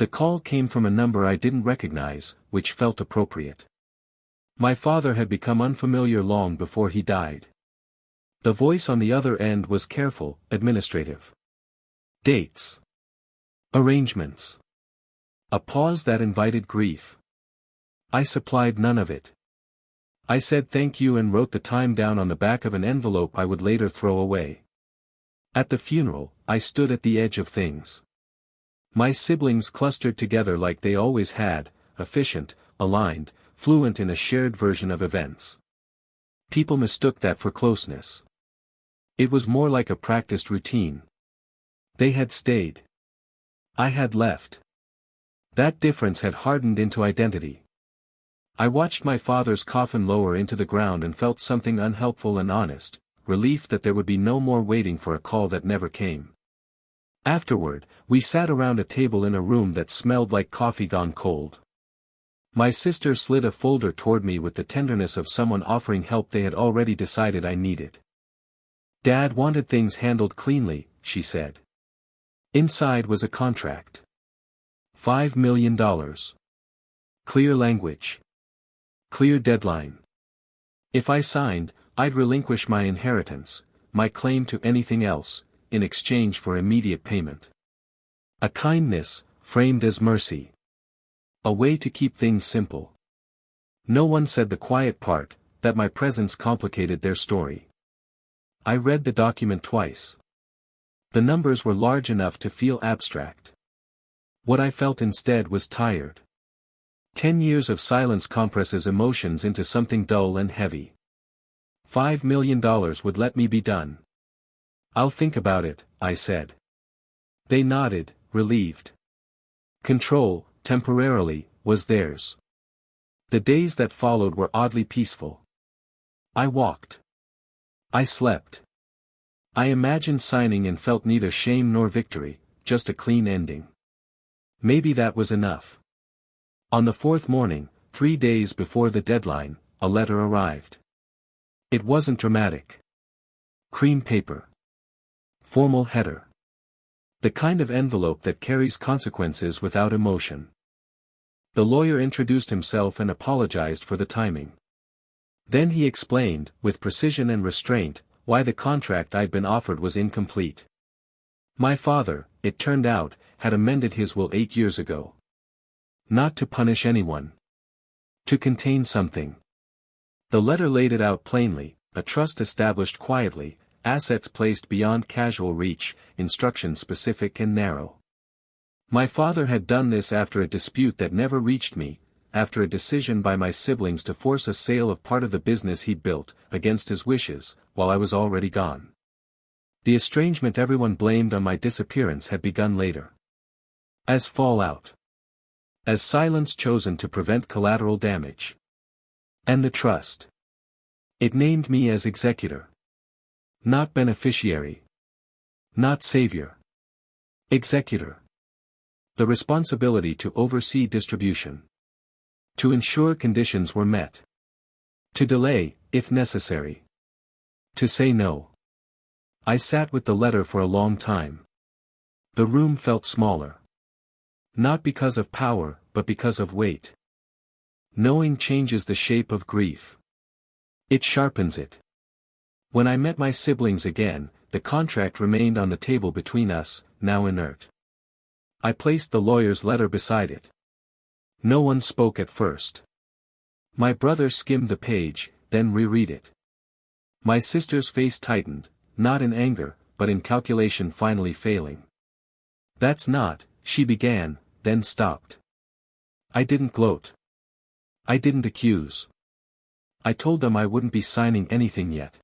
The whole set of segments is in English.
The call came from a number I didn't recognize, which felt appropriate. My father had become unfamiliar long before he died. The voice on the other end was careful, administrative. Dates. Arrangements. A pause that invited grief. I supplied none of it. I said thank you and wrote the time down on the back of an envelope I would later throw away. At the funeral, I stood at the edge of things. My siblings clustered together like they always had, efficient, aligned, fluent in a shared version of events. People mistook that for closeness. It was more like a practiced routine. They had stayed. I had left. That difference had hardened into identity. I watched my father's coffin lower into the ground and felt something unhelpful and honest, relief that there would be no more waiting for a call that never came. Afterward, we sat around a table in a room that smelled like coffee gone cold. My sister slid a folder toward me with the tenderness of someone offering help they had already decided I needed. Dad wanted things handled cleanly, she said. Inside was a contract. $5 million. Clear language. Clear deadline. If I signed, I'd relinquish my inheritance, my claim to anything else, in exchange for immediate payment. A kindness, framed as mercy. A way to keep things simple. No one said the quiet part, that my presence complicated their story. I read the document twice. The numbers were large enough to feel abstract. What I felt instead was tired. 10 years of silence compresses emotions into something dull and heavy. $5 million would let me be done. I'll think about it, I said. They nodded, relieved. Control, temporarily, was theirs. The days that followed were oddly peaceful. I walked. I slept. I imagined signing and felt neither shame nor victory, just a clean ending. Maybe that was enough. On the fourth morning, 3 days before the deadline, a letter arrived. It wasn't dramatic. Cream paper. Formal header. The kind of envelope that carries consequences without emotion. The lawyer introduced himself and apologized for the timing. Then he explained, with precision and restraint, why the contract I'd been offered was incomplete. My father, it turned out, had amended his will 8 years ago. Not to punish anyone. To contain something. The letter laid it out plainly, a trust established quietly, assets placed beyond casual reach, instructions specific and narrow. My father had done this after a dispute that never reached me, after a decision by my siblings to force a sale of part of the business he'd built, against his wishes, while I was already gone. The estrangement everyone blamed on my disappearance had begun later. As fallout. As silence chosen to prevent collateral damage. And the trust. It named me as executor. Not beneficiary. Not savior. Executor. The responsibility to oversee distribution. To ensure conditions were met. To delay, if necessary. To say no. I sat with the letter for a long time. The room felt smaller. Not because of power, but because of weight. Knowing changes the shape of grief. It sharpens it. When I met my siblings again, the contract remained on the table between us, now inert. I placed the lawyer's letter beside it. No one spoke at first. My brother skimmed the page, then reread it. My sister's face tightened, not in anger, but in calculation finally failing. That's not, she began, then stopped. I didn't gloat. I didn't accuse. I told them I wouldn't be signing anything yet.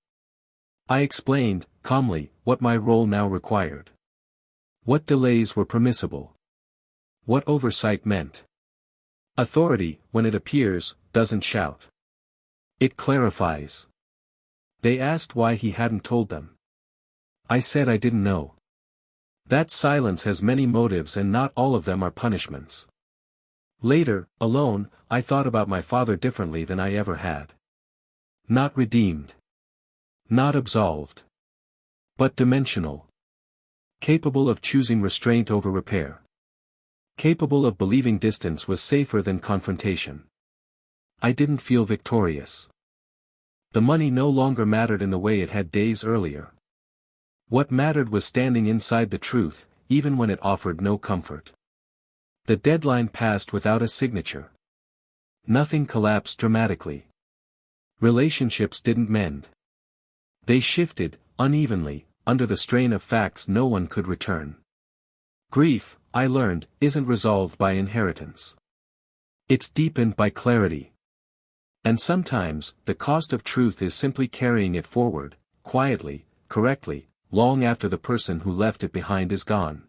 I explained, calmly, what my role now required. What delays were permissible. What oversight meant. Authority, when it appears, doesn't shout. It clarifies. They asked why he hadn't told them. I said I didn't know. That silence has many motives and not all of them are punishments. Later, alone, I thought about my father differently than I ever had. Not redeemed. Not absolved. But dimensional. Capable of choosing restraint over repair. Capable of believing distance was safer than confrontation. I didn't feel victorious. The money no longer mattered in the way it had days earlier. What mattered was standing inside the truth, even when it offered no comfort. The deadline passed without a signature. Nothing collapsed dramatically. Relationships didn't mend. They shifted, unevenly, under the strain of facts no one could return. Grief, I learned, isn't resolved by inheritance. It's deepened by clarity. And sometimes, the cost of truth is simply carrying it forward, quietly, correctly, long after the person who left it behind is gone.